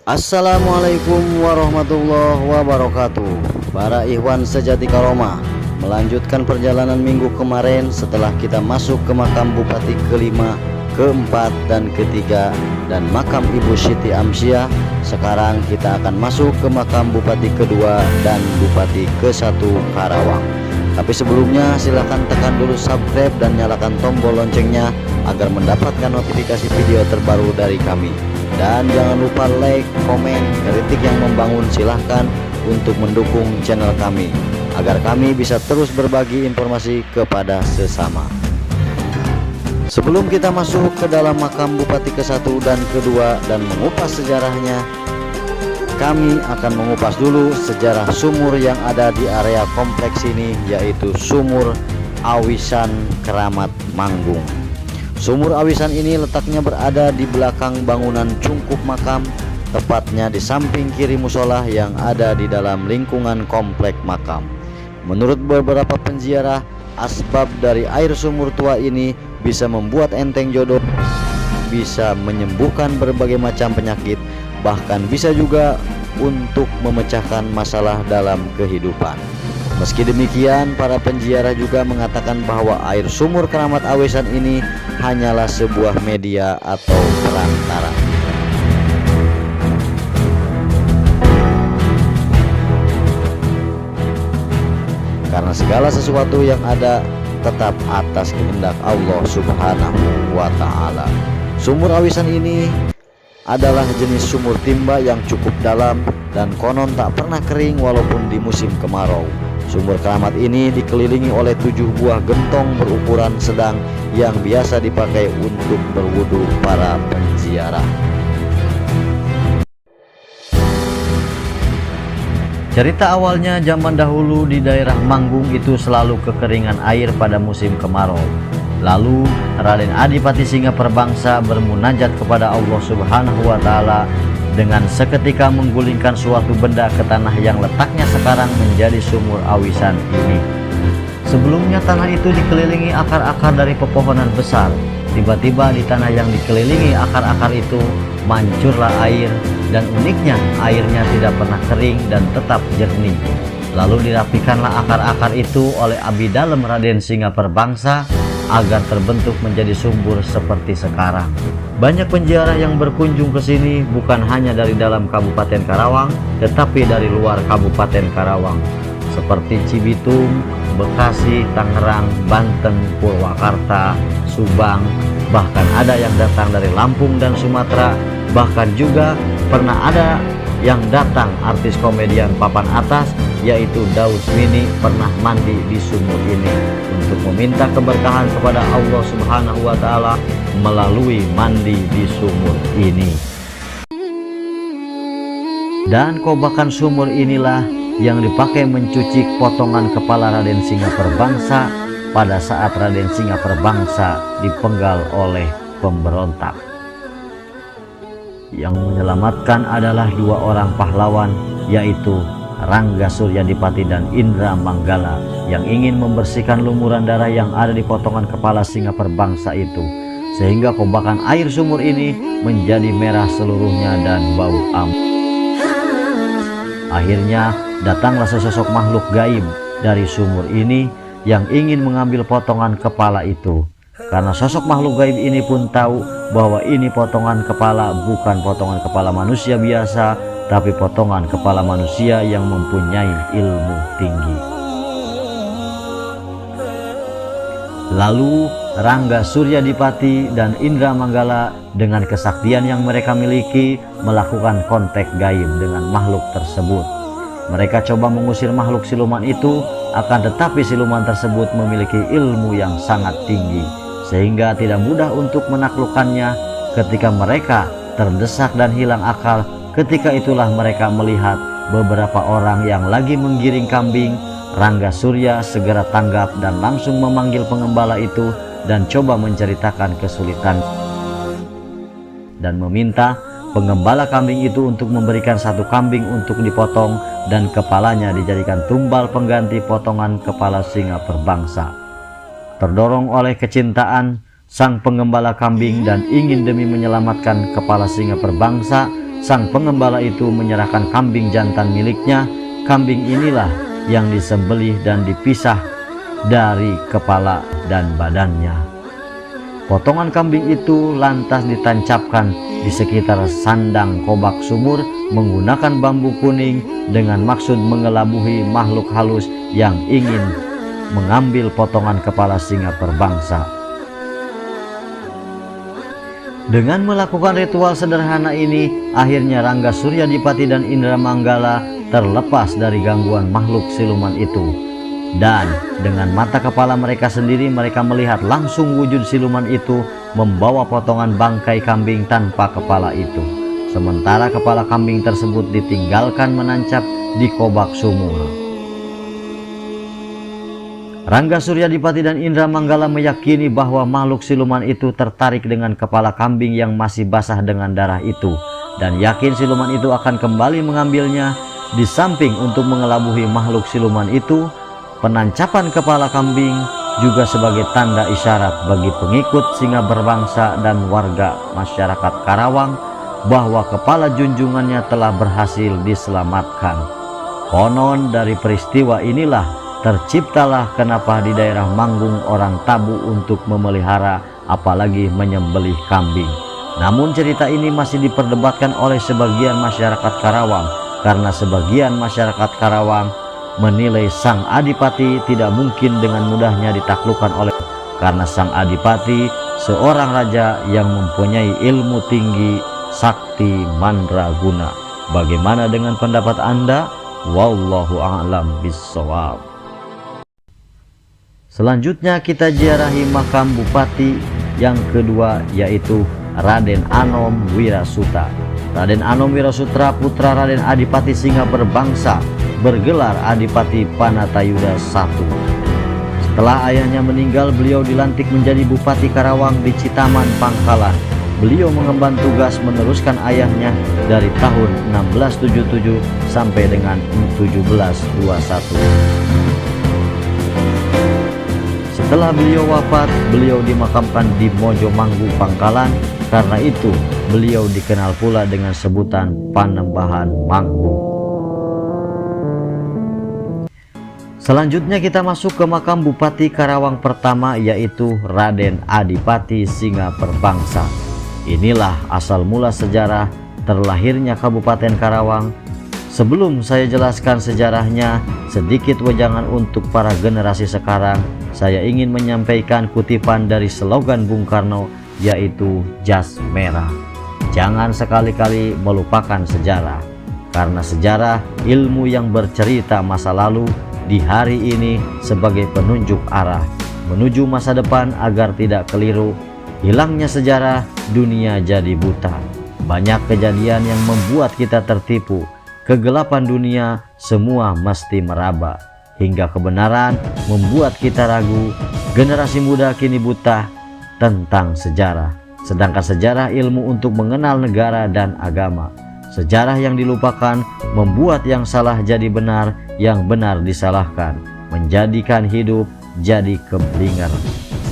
Assalamualaikum warahmatullahi wabarakatuh. Para ikhwan sejati karomah, melanjutkan perjalanan minggu kemarin setelah kita masuk ke makam Bupati kelima, keempat, dan ketiga, dan makam Ibu Siti Amsyah. Sekarang kita akan masuk ke makam Bupati kedua dan Bupati ke-1 Karawang. Tapi sebelumnya silahkan tekan dulu subscribe dan nyalakan tombol loncengnya agar mendapatkan notifikasi video terbaru dari kami. Dan jangan lupa like, komen, kritik yang membangun silahkan untuk mendukung channel kami agar kami bisa terus berbagi informasi kepada sesama. Sebelum kita masuk ke dalam makam Bupati ke-1 dan kedua dan mengupas sejarahnya, kami akan mengupas dulu sejarah sumur yang ada di area kompleks ini, yaitu Sumur Awisan Keramat Manggung. Sumur Awisan ini letaknya berada di belakang bangunan cungkup makam, tepatnya di samping kiri musola yang ada di dalam lingkungan komplek makam. Menurut beberapa penziarah, asbab dari air sumur tua ini bisa membuat enteng jodoh, bisa menyembuhkan berbagai macam penyakit, bahkan bisa juga untuk memecahkan masalah dalam kehidupan. Meski demikian, para penziarah juga mengatakan bahwa air sumur Keramat Awisan ini hanyalah sebuah media atau perantara. Karena segala sesuatu yang ada tetap atas kehendak Allah Subhanahu wa Ta'ala. Sumur Awisan ini adalah jenis sumur timba yang cukup dalam dan konon tak pernah kering walaupun di musim kemarau. Sumur keramat ini dikelilingi oleh 7 buah gentong berukuran sedang yang biasa dipakai untuk berwudu para penziarah. Cerita awalnya zaman dahulu di daerah Manggung itu selalu kekeringan air pada musim kemarau. Lalu Raden Adipati Singaperbangsa bermunajat kepada Allah Subhanahu wa Ta'ala dengan seketika menggulingkan suatu benda ke tanah yang letaknya sekarang menjadi sumur Awisan ini. Sebelumnya tanah itu dikelilingi akar-akar dari pepohonan besar. Tiba-tiba di tanah yang dikelilingi akar-akar itu mancurlah air, dan uniknya airnya tidak pernah kering dan tetap jernih. Lalu dirapikanlah akar-akar itu oleh abdi dalem Raden Singaperbangsa agar terbentuk menjadi sumur seperti sekarang. Banyak penziarah yang berkunjung ke sini bukan hanya dari dalam Kabupaten Karawang, tetapi dari luar Kabupaten Karawang, seperti Cibitung, Bekasi, Tangerang, Banten, Purwakarta, Subang, bahkan ada yang datang dari Lampung dan Sumatera. Bahkan juga pernah ada yang datang artis komedian papan atas, yaitu Daus Mini, pernah mandi di sumur ini untuk meminta keberkahan kepada Allah Subhanahu wa Ta'ala melalui mandi di sumur ini. Dan kobakan sumur inilah yang dipakai mencuci potongan kepala Raden Singaperbangsa pada saat Raden Singaperbangsa dipenggal oleh pemberontak. Yang menyelamatkan adalah 2 orang pahlawan, yaitu Rangga Suryadipati dan Indra Manggala, yang ingin membersihkan lumuran darah yang ada di potongan kepala Singaperbangsa itu, sehingga kobakan air sumur ini menjadi merah seluruhnya dan bau am. Akhirnya datanglah sesosok makhluk gaib dari sumur ini yang ingin mengambil potongan kepala itu. Karena sosok makhluk gaib ini pun tahu bahwa ini potongan kepala bukan potongan kepala manusia biasa, tapi potongan kepala manusia yang mempunyai ilmu tinggi. Lalu Rangga Suryadipati dan Indra Manggala dengan kesaktian yang mereka miliki melakukan kontak gaib dengan makhluk tersebut. Mereka coba mengusir makhluk siluman itu, akan tetapi siluman tersebut memiliki ilmu yang sangat tinggi, sehingga tidak mudah untuk menaklukkannya. Ketika mereka terdesak dan hilang akal, ketika itulah mereka melihat beberapa orang yang lagi menggiring kambing. Rangga Surya segera tanggap dan langsung memanggil pengembala itu dan coba menceritakan kesulitan dan meminta pengembala kambing itu untuk memberikan 1 kambing untuk dipotong dan kepalanya dijadikan tumbal pengganti potongan kepala Singaperbangsa. Terdorong oleh kecintaan, sang penggembala kambing dan ingin demi menyelamatkan kepala Singaperbangsa, sang pengembala itu menyerahkan kambing jantan miliknya. Kambing inilah yang disembelih dan dipisah dari kepala dan badannya. Potongan kambing itu lantas ditancapkan di sekitar sandang kobak sumur menggunakan bambu kuning dengan maksud mengelabuhi makhluk halus yang ingin mengambil potongan kepala singa perbangsa. Dengan melakukan ritual sederhana ini, akhirnya Rangga Suryadipati dan Indramanggala terlepas dari gangguan makhluk siluman itu. Dan dengan mata kepala mereka sendiri, mereka melihat langsung wujud siluman itu membawa potongan bangkai kambing tanpa kepala itu. Sementara kepala kambing tersebut ditinggalkan menancap di kobak sumur. Rangga Suryadipati dan Indramanggala meyakini bahwa makhluk siluman itu tertarik dengan kepala kambing yang masih basah dengan darah itu, dan yakin siluman itu akan kembali mengambilnya. Di samping untuk mengelabuhi makhluk siluman itu, penancapan kepala kambing juga sebagai tanda isyarat bagi pengikut singa berbangsa dan warga masyarakat Karawang bahwa kepala junjungannya telah berhasil diselamatkan. Konon dari peristiwa inilah terciptalah kenapa di daerah Manggung orang tabu untuk memelihara apalagi menyembelih kambing. Namun cerita ini masih diperdebatkan oleh sebagian masyarakat Karawang, karena sebagian masyarakat Karawang menilai sang adipati tidak mungkin dengan mudahnya ditaklukkan oleh, karena sang adipati seorang raja yang mempunyai ilmu tinggi, sakti mandraguna. Bagaimana dengan pendapat Anda? Wallahu a'lam bishawab. Selanjutnya kita ziarahi makam bupati yang kedua, yaitu Raden Anom Wirasuta. Raden Anom Wirasuta putra Raden Adipati Singa Berbangsa, bergelar Adipati Panatayuda I. Setelah ayahnya meninggal, beliau dilantik menjadi Bupati Karawang di Citaman, Pangkalan. Beliau mengemban tugas meneruskan ayahnya dari tahun 1677 sampai dengan 1721. Setelah beliau wafat, beliau dimakamkan di Mojomanggu, Pangkalan. Karena itu, beliau dikenal pula dengan sebutan Panembahan Manggung. Selanjutnya kita masuk ke makam Bupati Karawang pertama, yaitu Raden Adipati Singa Perbangsa. Inilah asal mula sejarah terlahirnya Kabupaten Karawang. Sebelum saya jelaskan sejarahnya, sedikit wejangan untuk para generasi sekarang. Saya ingin menyampaikan kutipan dari slogan Bung Karno, yaitu jas merah. Jangan sekali-kali melupakan sejarah, karena sejarah ilmu yang bercerita masa lalu di hari ini sebagai penunjuk arah menuju masa depan agar tidak keliru. Hilangnya sejarah, dunia jadi buta. Banyak kejadian yang membuat kita tertipu. Kegelapan dunia semua mesti meraba, hingga kebenaran membuat kita ragu. Generasi muda kini buta tentang sejarah, sedangkan sejarah ilmu untuk mengenal negara dan agama. Sejarah yang dilupakan membuat yang salah jadi benar, yang benar disalahkan, menjadikan hidup jadi keblinger.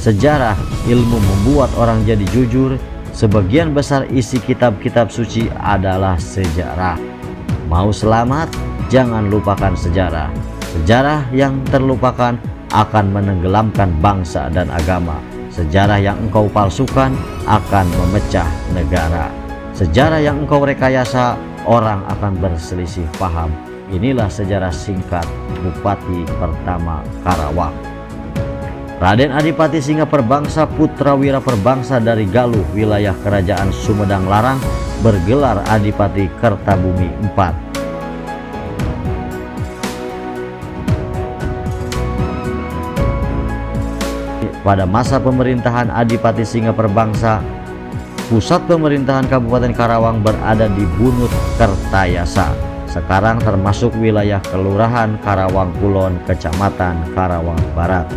Sejarah ilmu membuat orang jadi jujur. Sebagian besar isi kitab-kitab suci adalah sejarah. Mau selamat, jangan lupakan sejarah. Sejarah yang terlupakan akan menenggelamkan bangsa dan agama. Sejarah yang engkau palsukan akan memecah negara. Sejarah yang engkau rekayasa, orang akan berselisih paham. Inilah sejarah singkat Bupati pertama Karawang. Raden Adipati Singa Perbangsa, putra Wira Perbangsa dari Galuh, wilayah Kerajaan Sumedang Larang, bergelar Adipati Kertabumi IV. Pada masa pemerintahan Adipati Singa Perbangsa, pusat pemerintahan Kabupaten Karawang berada di Bunut Kertayasa, sekarang termasuk wilayah Kelurahan Karawang Kulon, Kecamatan Karawang Barat.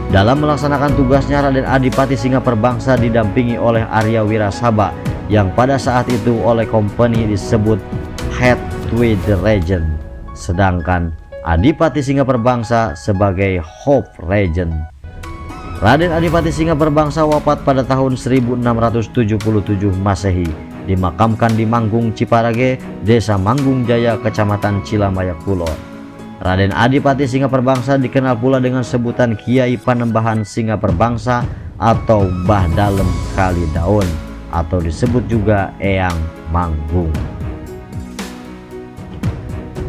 Dalam melaksanakan tugasnya, Raden Adipati Singa Perbangsa didampingi oleh Arya Wirasaba yang pada saat itu oleh kompeni disebut Head-Tweed Regent, sedangkan Adipati Singa Perbangsa sebagai Hope Regent. Raden Adipati Singa Perbangsa wafat pada tahun 1677 Masehi. dimakamkan di Manggung Ciparage, Desa Manggung Jaya, Kecamatan Cilamaya Kulon. Raden Adipati Singaperbangsa dikenal pula dengan sebutan Kiai Panembahan Singaperbangsa atau Mbah Dalem Kalidaun, atau disebut juga Eyang Manggung.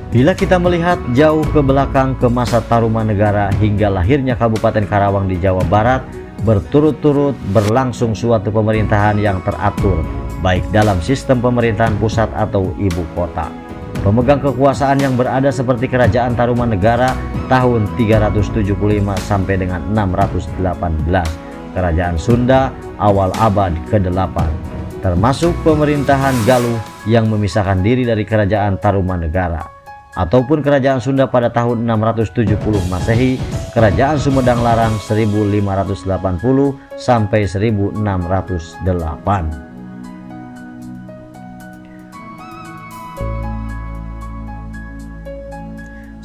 Bila kita melihat jauh ke belakang ke masa Tarumanegara hingga lahirnya Kabupaten Karawang di Jawa Barat, berturut-turut berlangsung suatu pemerintahan yang teratur, baik dalam sistem pemerintahan pusat atau ibu kota. Pemegang kekuasaan yang berada seperti Kerajaan Tarumanegara tahun 375 sampai dengan 618, Kerajaan Sunda awal abad ke-8, termasuk pemerintahan Galuh yang memisahkan diri dari Kerajaan Tarumanegara, ataupun Kerajaan Sunda pada tahun 670 Masehi, Kerajaan Sumedang Larang 1580 sampai 1608.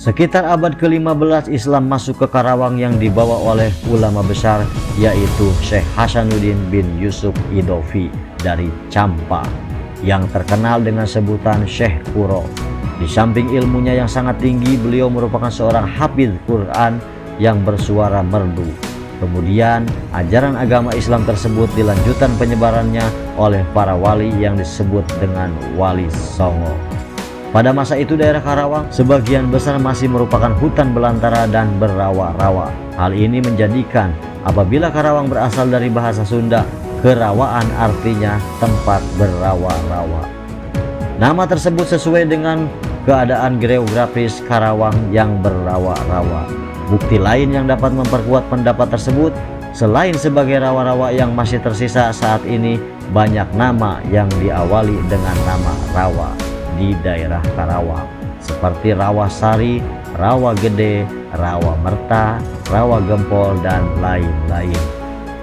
Sekitar abad ke-15 Islam masuk ke Karawang yang dibawa oleh ulama besar, yaitu Syekh Hasanuddin bin Yusuf Idofi dari Campa, yang terkenal dengan sebutan Syekh Kuro. Di samping ilmunya yang sangat tinggi, beliau merupakan seorang hafidz Quran yang bersuara merdu. Kemudian ajaran agama Islam tersebut dilanjutkan penyebarannya oleh para wali yang disebut dengan Wali Songo. Pada masa itu daerah Karawang sebagian besar masih merupakan hutan belantara dan berawa-rawa. Hal ini menjadikan apabila Karawang berasal dari bahasa Sunda, kerawaan artinya tempat berawa-rawa. Nama tersebut sesuai dengan keadaan geografis Karawang yang berawa-rawa. Bukti lain yang dapat memperkuat pendapat tersebut, selain sebagai rawa-rawa yang masih tersisa saat ini, banyak nama yang diawali dengan nama rawa di daerah Karawang, seperti Rawa Sari, Rawa Gede, Rawa Merta, Rawa Gempol, dan lain-lain.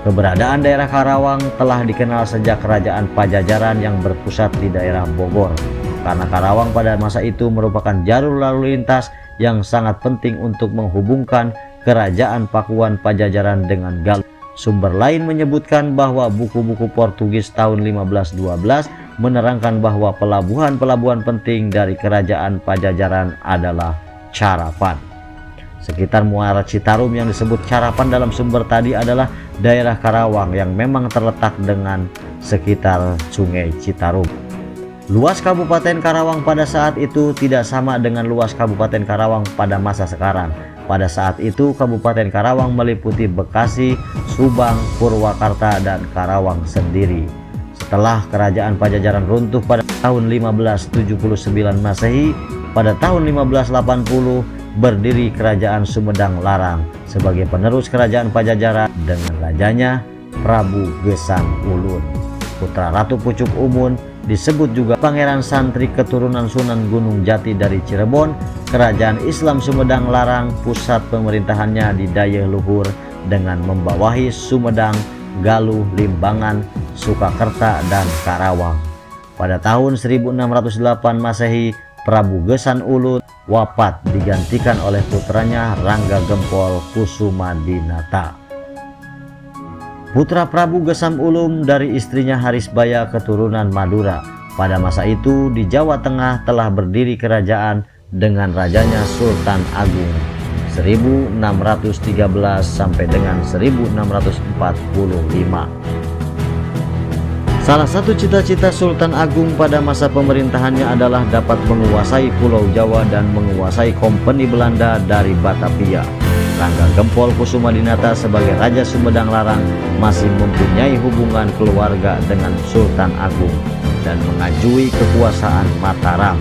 Keberadaan daerah Karawang telah dikenal sejak Kerajaan Pajajaran yang berpusat di daerah Bogor, karena Karawang pada masa itu merupakan jalur lalu lintas yang sangat penting untuk menghubungkan Kerajaan Pakuan Pajajaran dengan Galuh. Sumber lain menyebutkan bahwa buku-buku Portugis tahun 1512 menerangkan bahwa pelabuhan-pelabuhan penting dari Kerajaan Pajajaran adalah Carapan. Sekitar Muara Citarum yang disebut Carapan dalam sumber tadi adalah daerah Karawang yang memang terletak dengan sekitar Sungai Citarum. Luas Kabupaten Karawang pada saat itu tidak sama dengan luas Kabupaten Karawang pada masa sekarang. Pada saat itu Kabupaten Karawang meliputi Bekasi, Subang, Purwakarta, dan Karawang sendiri. Setelah Kerajaan Pajajaran runtuh pada tahun 1579 Masehi, pada tahun 1580 berdiri Kerajaan Sumedang Larang sebagai penerus Kerajaan Pajajaran dengan rajanya Prabu Gesang Ulun, putra Ratu Pucuk Umun, disebut juga Pangeran Santri keturunan Sunan Gunung Jati dari Cirebon. Kerajaan Islam Sumedang Larang pusat pemerintahannya di Dayeuh Luhur dengan membawahi Sumedang, Galuh, Limbangan, Sukakerta, dan Karawang. Pada tahun 1608 Masehi, Prabu Gesan Ulun wafat digantikan oleh putranya Rangga Gempol Kusumadinata. Putra Prabu Gesam Ulum dari istrinya Harisbaya keturunan Madura. Pada masa itu di Jawa Tengah telah berdiri kerajaan dengan rajanya Sultan Agung 1613 sampai dengan 1645. Salah satu cita-cita Sultan Agung pada masa pemerintahannya adalah dapat menguasai Pulau Jawa dan menguasai Kompeni Belanda dari Batavia. Rangga Gempol Kusumadinata sebagai Raja Sumedang Larang masih mempunyai hubungan keluarga dengan Sultan Agung dan mengajui kekuasaan Mataram.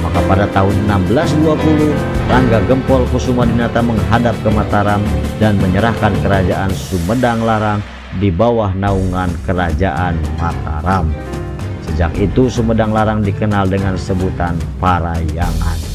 Maka pada tahun 1620 Rangga Gempol Kusumadinata menghadap ke Mataram dan menyerahkan kerajaan Sumedang Larang di bawah naungan Kerajaan Mataram. Sejak itu Sumedang Larang dikenal dengan sebutan Parayangan.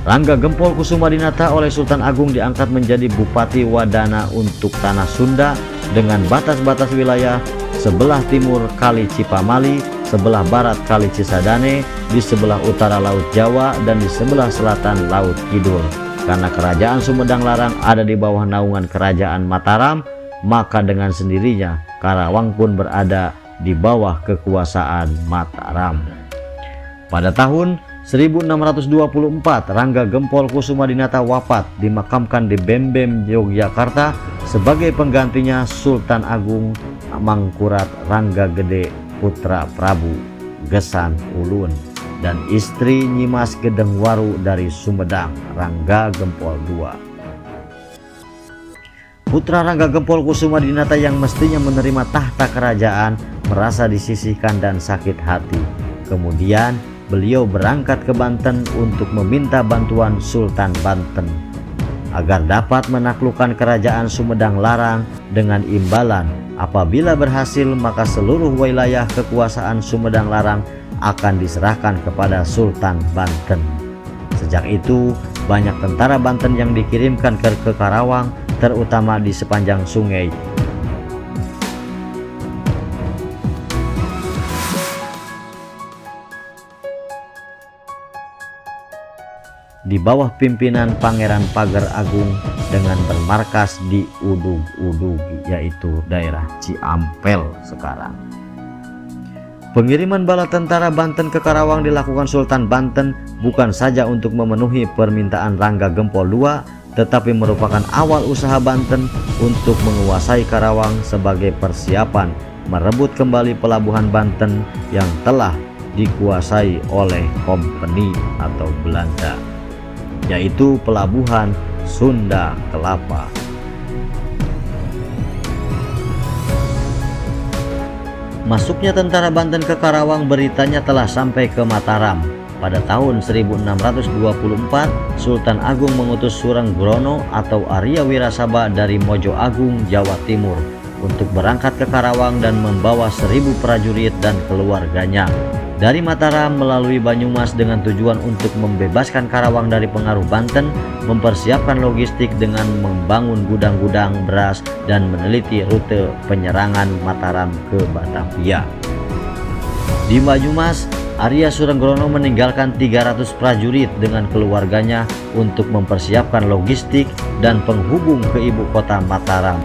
Rangga Gempol Kusumadinata oleh Sultan Agung diangkat menjadi Bupati Wadana untuk tanah Sunda dengan batas-batas wilayah sebelah timur Kali Cipamali, sebelah barat Kali Cisadane, di sebelah utara Laut Jawa, dan di sebelah selatan Laut Kidul. Karena kerajaan Sumedang Larang ada di bawah naungan Kerajaan Mataram, maka dengan sendirinya Karawang pun berada di bawah kekuasaan Mataram. Pada tahun 1624 Rangga Gempol Kusumadinata wafat, dimakamkan di Bembem, Yogyakarta sebagai penggantinya Sultan Agung Mangkurat Rangga Gede putra Prabu Gesan Ulun dan istri Nyimas Gedengwaru dari Sumedang, Rangga Gempol II. Putra Rangga Gempol Kusumadinata yang mestinya menerima tahta kerajaan merasa disisihkan dan sakit hati. Kemudian beliau berangkat ke Banten untuk meminta bantuan Sultan Banten agar dapat menaklukkan kerajaan Sumedang Larang dengan imbalan apabila berhasil maka seluruh wilayah kekuasaan Sumedang Larang akan diserahkan kepada Sultan Banten. Sejak itu banyak tentara Banten yang dikirimkan ke Karawang, terutama di sepanjang sungai. Di bawah pimpinan Pangeran Pagar Agung dengan bermarkas di Udug-Udug, yaitu daerah Ciampel sekarang. Pengiriman bala tentara Banten ke Karawang dilakukan Sultan Banten bukan saja untuk memenuhi permintaan Rangga Gempol II, tetapi merupakan awal usaha Banten untuk menguasai Karawang sebagai persiapan merebut kembali pelabuhan Banten yang telah dikuasai oleh Kompeni atau Belanda, yaitu pelabuhan Sunda Kelapa. Masuknya tentara Banten ke Karawang beritanya telah sampai ke Mataram. Pada tahun 1624, Sultan Agung mengutus Surenggrono atau Arya Wirasaba dari Mojo Agung, Jawa Timur untuk berangkat ke Karawang dan membawa 1000 prajurit dan keluarganya dari Mataram melalui Banyumas dengan tujuan untuk membebaskan Karawang dari pengaruh Banten, mempersiapkan logistik dengan membangun gudang-gudang beras dan meneliti rute penyerangan Mataram ke Batavia. Di Banyumas, Arya Surenggrono meninggalkan 300 prajurit dengan keluarganya untuk mempersiapkan logistik dan penghubung ke ibu kota Mataram.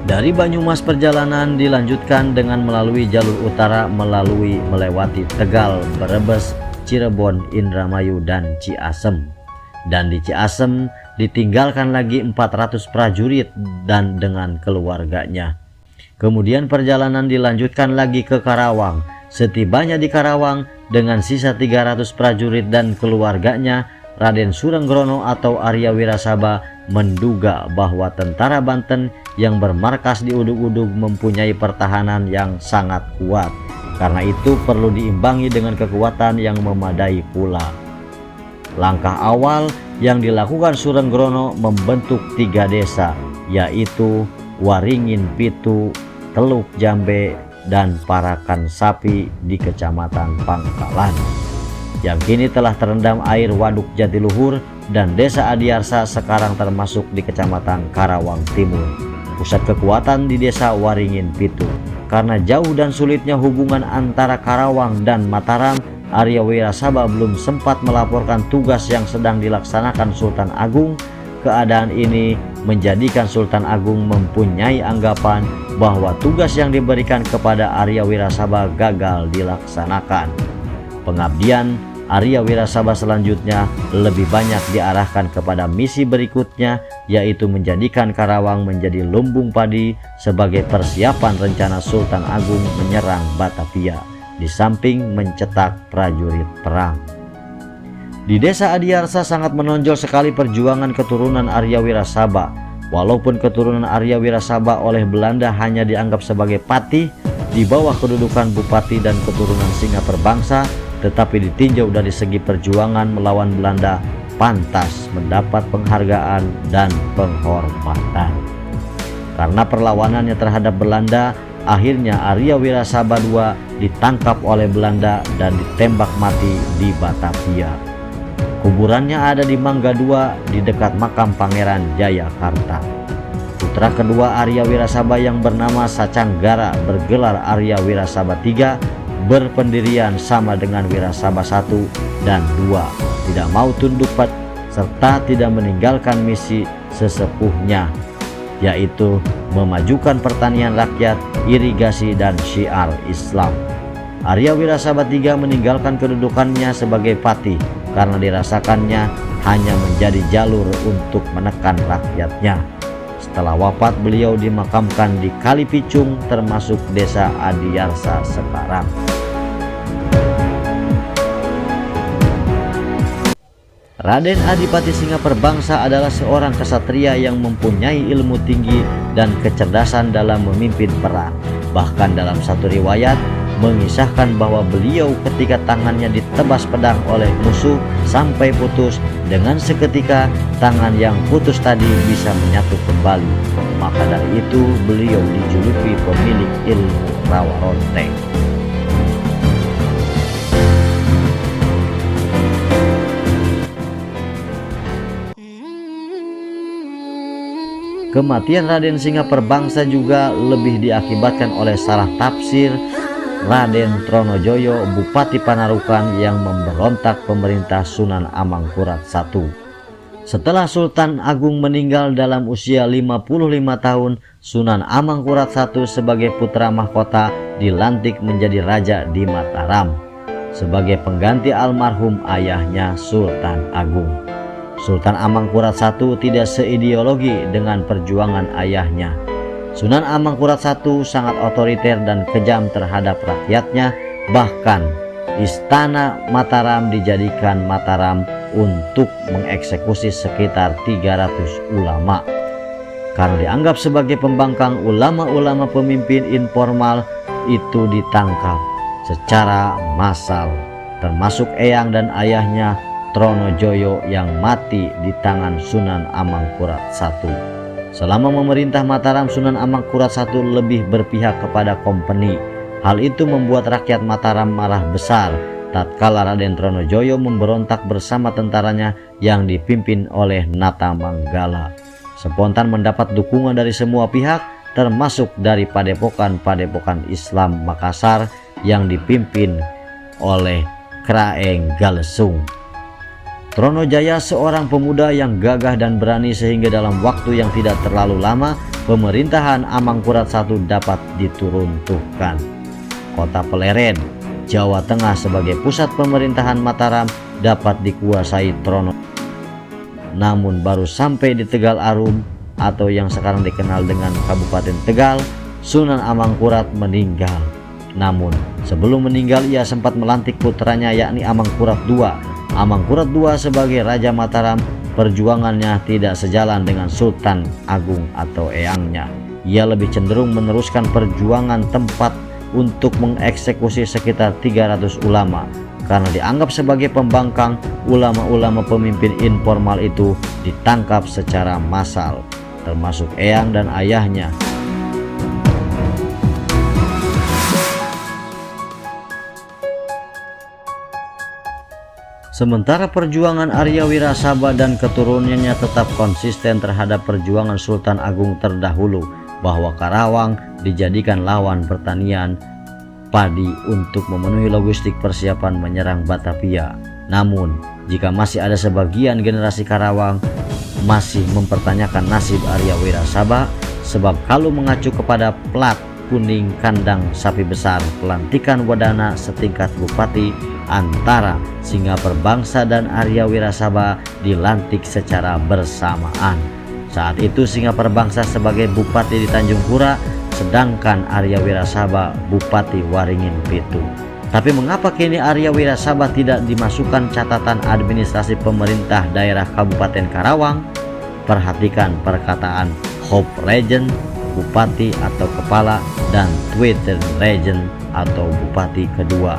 Dari Banyumas perjalanan dilanjutkan dengan melalui jalur utara melewati Tegal, Brebes, Cirebon, Indramayu, dan Ciasem. Dan di Ciasem ditinggalkan lagi 400 prajurit dan dengan keluarganya. Kemudian perjalanan dilanjutkan lagi ke Karawang. Setibanya di Karawang dengan sisa 300 prajurit dan keluarganya, Raden Surenggrono atau Arya Wirasaba menduga bahwa tentara Banten yang bermarkas di Udug-Udug mempunyai pertahanan yang sangat kuat. Karena itu perlu diimbangi dengan kekuatan yang memadai pula. Langkah awal yang dilakukan Surenggrono membentuk 3 desa, yaitu Waringin Pitu, Teluk Jambe, dan Parakan Sapi di Kecamatan Pangkalan, yang kini telah terendam air Waduk Jatiluhur, dan Desa Adiarsa sekarang termasuk di Kecamatan Karawang Timur. Pusat kekuatan di Desa Waringin Pitu. Karena jauh dan sulitnya hubungan antara Karawang dan Mataram, Arya Wirasaba belum sempat melaporkan tugas yang sedang dilaksanakan Sultan Agung. Keadaan ini menjadikan Sultan Agung mempunyai anggapan bahwa tugas yang diberikan kepada Arya Wirasaba gagal dilaksanakan. Pengabdian Arya Wirasaba selanjutnya lebih banyak diarahkan kepada misi berikutnya, yaitu menjadikan Karawang menjadi lumbung padi sebagai persiapan rencana Sultan Agung menyerang Batavia, di samping mencetak prajurit perang. Di Desa Adiarsa sangat menonjol sekali perjuangan keturunan Arya Wirasaba. Walaupun keturunan Arya Wirasaba oleh Belanda hanya dianggap sebagai patih di bawah kedudukan bupati dan keturunan Singa Perbangsa, tetapi ditinjau dari segi perjuangan melawan Belanda pantas mendapat penghargaan dan penghormatan. Karena perlawanannya terhadap Belanda, akhirnya Arya Wirasaba II ditangkap oleh Belanda dan ditembak mati di Batavia. Kuburannya ada di Mangga II di dekat makam Pangeran Jayakarta. Putra kedua Arya Wirasaba yang bernama Sacanggara bergelar Arya Wirasaba III, berpendirian sama dengan Wirasaba I dan II, tidak mau tunduk serta tidak meninggalkan misi sesepuhnya. yaitu memajukan pertanian rakyat, irigasi, dan syiar Islam. Arya Wirasaba III meninggalkan kedudukannya sebagai patih karena dirasakannya hanya menjadi jalur untuk menekan rakyatnya. Setelah wafat, beliau dimakamkan di Kalipicung, termasuk desa Adiarsa sekarang. Raden Adipati Singa Perbangsa adalah seorang kesatria yang mempunyai ilmu tinggi dan kecerdasan dalam memimpin perang. Bahkan dalam satu riwayat mengisahkan bahwa beliau ketika tangannya ditebas pedang oleh musuh sampai putus, dengan seketika tangan yang putus tadi bisa menyatu kembali. Maka dari itu beliau dijuluki pemilik ilmu rawa ronteng. Kematian Raden Singa Perbangsa juga lebih diakibatkan oleh salah tafsir Raden Tronojoyo, Bupati Panarukan, yang memberontak pemerintah Sunan Amangkurat I. Setelah Sultan Agung meninggal dalam usia 55 tahun, Sunan Amangkurat I sebagai putra mahkota dilantik menjadi raja di Mataram sebagai pengganti almarhum ayahnya Sultan Agung. Sultan Amangkurat I tidak seideologi dengan perjuangan ayahnya. Sunan Amangkurat I sangat otoriter dan kejam terhadap rakyatnya. Bahkan istana Mataram dijadikan Mataram untuk mengeksekusi sekitar 300 ulama. Karena dianggap sebagai pembangkang, ulama-ulama pemimpin informal itu ditangkap secara massal, termasuk eyang dan ayahnya Tronojoyo yang mati di tangan Sunan Amangkurat I. Selama memerintah Mataram, Sunan Amangkurat I lebih berpihak kepada Kompeni. Hal itu membuat rakyat Mataram marah besar tatkala Raden Tronojoyo memberontak bersama tentaranya yang dipimpin oleh Nata Manggala. Spontan mendapat dukungan dari semua pihak, termasuk dari padepokan-padepokan Islam Makassar yang dipimpin oleh Kraeng Galesung. Tronojaya seorang pemuda yang gagah dan berani, sehingga dalam waktu yang tidak terlalu lama pemerintahan Amangkurat I dapat dituruntuhkan. Kota Pleren, Jawa Tengah sebagai pusat pemerintahan Mataram dapat dikuasai Trono. Namun baru sampai di Tegal Arum atau yang sekarang dikenal dengan Kabupaten Tegal, Sunan Amangkurat meninggal. Namun sebelum meninggal ia sempat melantik putranya yakni Amangkurat II. Amangkurat II sebagai Raja Mataram, perjuangannya tidak sejalan dengan Sultan Agung atau eyangnya. Ia lebih cenderung meneruskan perjuangan tempat untuk mengeksekusi sekitar 300 ulama. Karena dianggap sebagai pembangkang, ulama-ulama pemimpin informal itu ditangkap secara massal, termasuk eyang dan ayahnya. Sementara perjuangan Arya Wirasaba dan keturunannya tetap konsisten terhadap perjuangan Sultan Agung terdahulu, bahwa Karawang dijadikan lawan pertanian padi untuk memenuhi logistik persiapan menyerang Batavia. Namun, jika masih ada sebagian generasi Karawang masih mempertanyakan nasib Arya Wirasaba, sebab kalau mengacu kepada plat kuning kandang sapi besar, pelantikan wadana setingkat bupati antara Singa Perbangsa dan Arya Wirasaba dilantik secara bersamaan. Saat itu Singa Perbangsa sebagai bupati di Tanjung Pura, sedangkan Arya Wirasaba bupati Waringin Pitu. Tapi mengapa kini Arya Wirasaba tidak dimasukkan catatan administrasi pemerintah daerah Kabupaten Karawang? Perhatikan perkataan Hope Regent, bupati atau kepala, dan Tweeden Regent atau bupati kedua.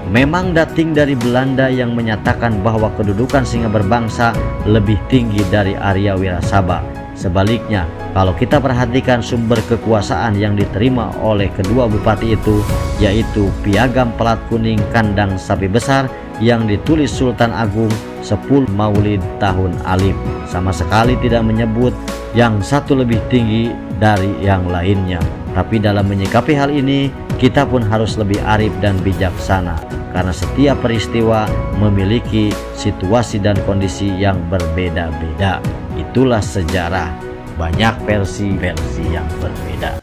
Memang dating dari Belanda yang menyatakan bahwa kedudukan Singa Berbangsa lebih tinggi dari Arya Wirasaba. Sebaliknya, kalau kita perhatikan sumber kekuasaan yang diterima oleh kedua bupati itu, yaitu piagam pelat kuning kandang sapi besar yang ditulis Sultan Agung 10 Maulid tahun Alif, sama sekali tidak menyebut yang satu lebih tinggi dari yang lainnya. Tapi dalam menyikapi hal ini, kita pun harus lebih arif dan bijaksana, karena setiap peristiwa memiliki situasi dan kondisi yang berbeda-beda. Itulah sejarah. banyak versi yang berbeda.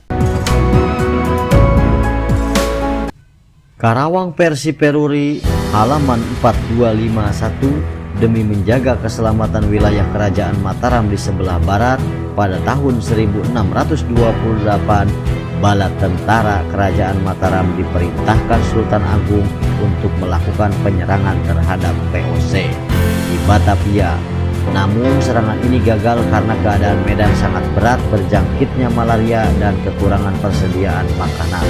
Karawang versi Peruri halaman 4251. Demi menjaga keselamatan wilayah kerajaan Mataram di sebelah barat, pada tahun 1628 bala tentara kerajaan Mataram diperintahkan Sultan Agung untuk melakukan penyerangan terhadap VOC di Batavia. Namun serangan ini gagal karena keadaan medan sangat berat, berjangkitnya malaria dan kekurangan persediaan makanan.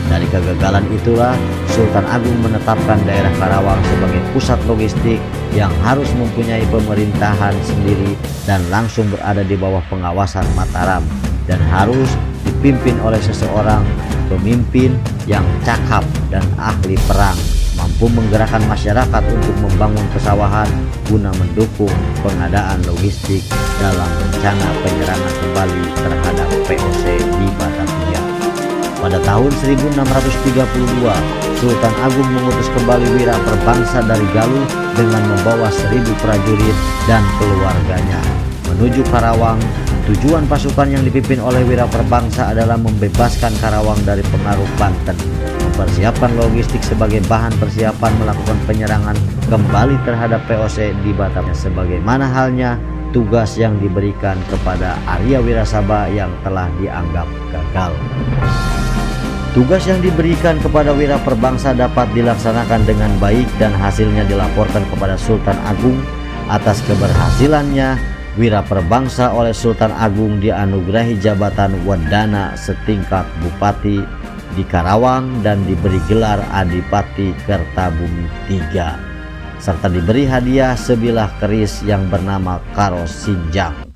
Dari kegagalan itulah Sultan Agung menetapkan daerah Karawang sebagai pusat logistik yang harus mempunyai pemerintahan sendiri dan langsung berada di bawah pengawasan Mataram, dan harus dipimpin oleh seseorang pemimpin yang cakap dan ahli perang, mampu menggerakkan masyarakat untuk membangun pesawahan guna mendukung pengadaan logistik dalam rencana penyerangan kembali terhadap VOC di Batavia. Pada tahun 1632, Sultan Agung mengutus kembali Wira Perbangsa dari Galuh dengan membawa 1000 prajurit dan keluarganya menuju Karawang. Tujuan pasukan yang dipimpin oleh Wira Perbangsa adalah membebaskan Karawang dari pengaruh Banten, mempersiapkan logistik sebagai bahan persiapan melakukan penyerangan kembali terhadap VOC di Batavia, sebagaimana halnya tugas yang diberikan kepada Arya Wirasaba yang telah dianggap gagal. Tugas yang diberikan kepada Wira Perbangsa dapat dilaksanakan dengan baik dan hasilnya dilaporkan kepada Sultan Agung. Atas keberhasilannya, Wira Perbangsa oleh Sultan Agung dianugerahi jabatan Wedana setingkat Bupati di Karawang dan diberi gelar Adipati Kertabumi III, serta diberi hadiah sebilah keris yang bernama Karos Sinjang.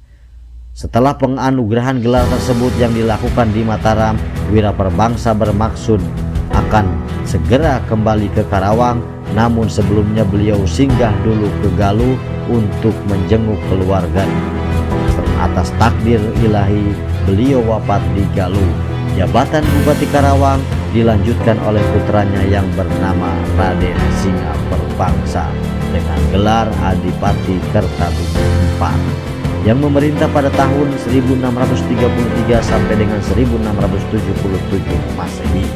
Setelah penganugerahan gelar tersebut yang dilakukan di Mataram, Wira Perbangsa bermaksud akan segera kembali ke Karawang, namun sebelumnya beliau singgah dulu ke Galuh untuk menjenguk keluarga. Atas takdir ilahi, beliau wafat di Galuh. Jabatan Bupati Karawang dilanjutkan oleh putranya yang bernama Raden Singa Perbangsa dengan gelar Adipati Kertabumi IV, yang memerintah pada tahun 1633 sampai dengan 1677 Masehi.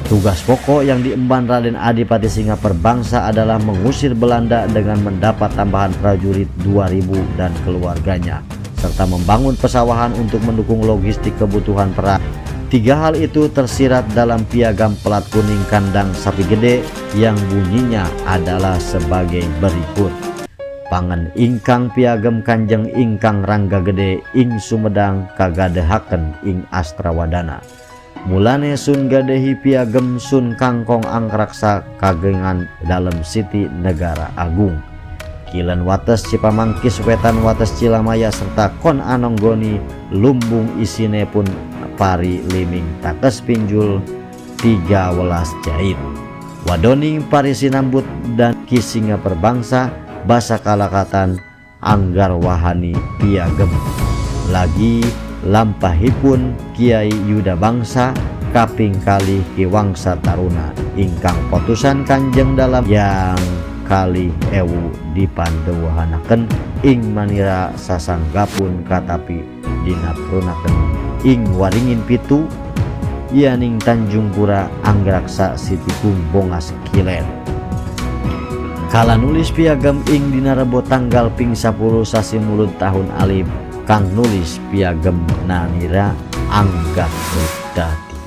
Tugas pokok yang diemban Raden Adipati Singa Perbangsa adalah mengusir Belanda dengan mendapat tambahan prajurit 2000 dan keluarganya, serta membangun pesawahan untuk mendukung logistik kebutuhan perang. 3 hal itu tersirat dalam piagam pelat kuning kandang sapi gede yang bunyinya adalah sebagai berikut: pangan ingkang piagam kanjeng ingkang Rangga Gede ing Sumedang kagadehaken ing Astrawadana. Mulane sun gadehi piagem sun kangkong angkraksa kagengan dalam siti negara agung. Kilen wates Cipamangkis wetan wates Cilamaya serta kon anonggoni lumbung isine pun pari liming takes pinjul 13 jahit. Wadoning pari sinambut dan Ki Singa Perbangsa basa kalakatan anggar wahani piagem. Lagi lampahipun Kiai Yuda Bangsa kaping kali Ki Wangsa Taruna ingkang potusan kanjeng dalam yang kali ewu dipandewahanaken ing manira sasanggapun katapi dinaprunaken ing waringin pitu yaning Tanjung Pura Anggraksa Sitikung Bongas Kilen. Kala nulis piagam ing dina Rebo tanggal ping 10 sasi Mulud tahun alif, kang nulis piagam nanira Anggak Dadi,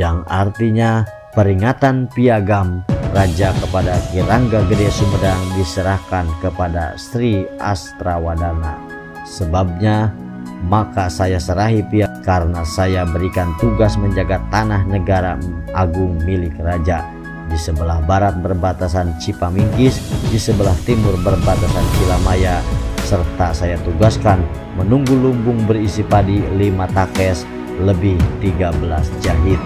yang artinya peringatan piagam raja kepada Ki Rangga Gede Sumedang diserahkan kepada Sri Astrawadana. Sebabnya maka saya serahi piagam karena saya berikan tugas menjaga tanah negara agung milik raja. Di sebelah barat berbatasan Cipamingkis, di sebelah timur berbatasan Cilamaya, serta saya tugaskan menunggu lumbung berisi padi 5 takes lebih 13 jahit.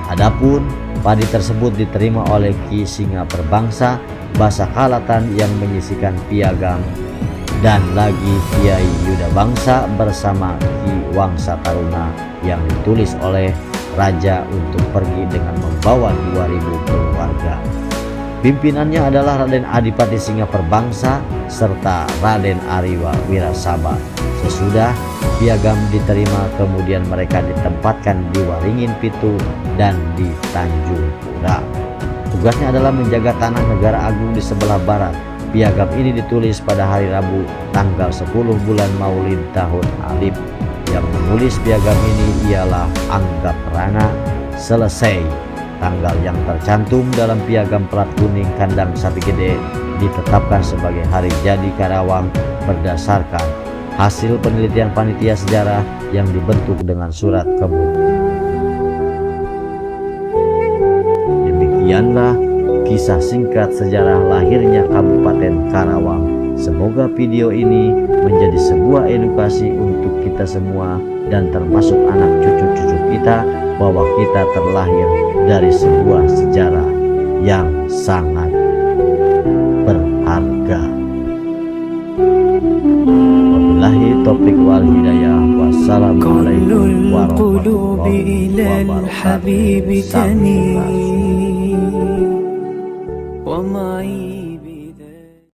Adapun padi tersebut diterima oleh Ki Singa Perbangsa basa kalatan yang menyisikan piagam, dan lagi Kiai Yuda Bangsa bersama Ki Wangsa Taruna yang ditulis oleh raja untuk pergi dengan membawa 2000 keluarga. Pimpinannya adalah Raden Adipati Singa Perbangsa serta Raden Ariwa Wirasaba. Sesudah piagam diterima, kemudian mereka ditempatkan di Waringin Pitu dan di Tanjung Pura. Tugasnya adalah menjaga tanah negara agung di sebelah barat. Piagam ini ditulis pada hari Rabu tanggal 10 bulan Maulid tahun Alif. Yang menulis piagam ini ialah Anggap Rana Selesai. Tanggal yang tercantum dalam piagam plat kuning kandang sapi gede ditetapkan sebagai hari jadi Karawang berdasarkan hasil penelitian panitia sejarah yang dibentuk dengan surat keputusan. Demikianlah kisah singkat sejarah lahirnya Kabupaten Karawang. Semoga video ini menjadi sebuah edukasi untuk kita semua dan termasuk anak cucu-cucu kita, bahwa kita terlahir dari sebuah sejarah yang sangat berharga. Wabillahi taufiq wal hidayah. Wassalamualaikum warahmatullahi wabarakatuh.